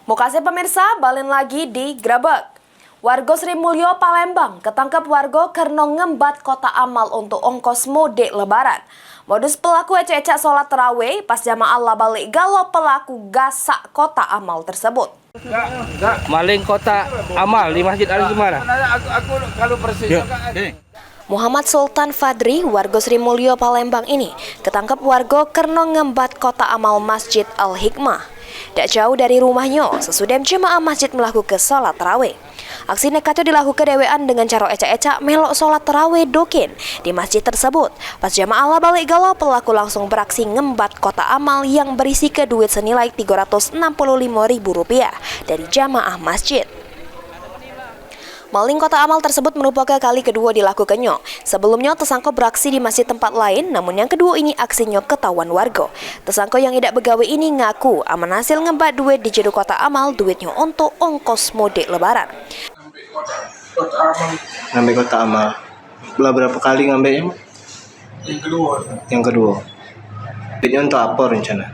Mukase pemirsa, balen lagi di Grebek. Warga Sri Mulyo, Palembang, ketangkep warga karena ngembat kota amal untuk ongkos mudik lebaran. Modus pelaku ecek-ecek sholat terawih pas jamaah Allah balik galau pelaku gasak kota amal tersebut. Maling kota amal di Masjid Al-Jumara. Aku kalau persis. Muhammad Sultan Fadri, warga Sri Mulyo, Palembang ini ketangkep warga karena ngembat kota amal Masjid Al-Hikmah. Tak jauh dari rumahnya, sesudah jemaah masjid melakukan sholat tarawih. Aksi nekatnya dilakukan dewean dengan cara ecak-ecak melok sholat tarawih dokin di masjid tersebut. Pas jemaah Allah balik galau, pelaku langsung beraksi ngembat kota amal yang berisi ke duit senilai Rp365.000 dari jamaah masjid. Maling kota amal tersebut merupakan kali kedua dilakukannya. Sebelumnya tersangka beraksi di masjid tempat lain, namun yang kedua ini aksinya ketahuan warga. Tersangka yang tidak begawe ini ngaku aman hasil ngembat duit di jeru kota amal, duitnya untuk ongkos mudik lebaran. Ngambil kota amal. Belah berapa kali ngambilnya? Yang kedua. Duitnya untuk apa rencana?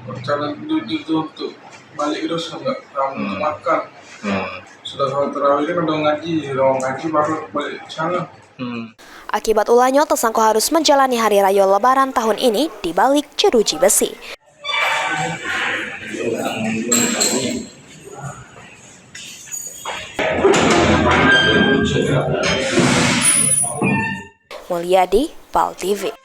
Rencana duit itu untuk balik ke dosa enggak? Untuk makan. Sudah sholat tarawih kan udah ngaji baru balik ke sana. Akibat ulahnya, tersangka harus menjalani hari raya lebaran tahun ini di balik jeruji besi. Mulyadi, PAL TV.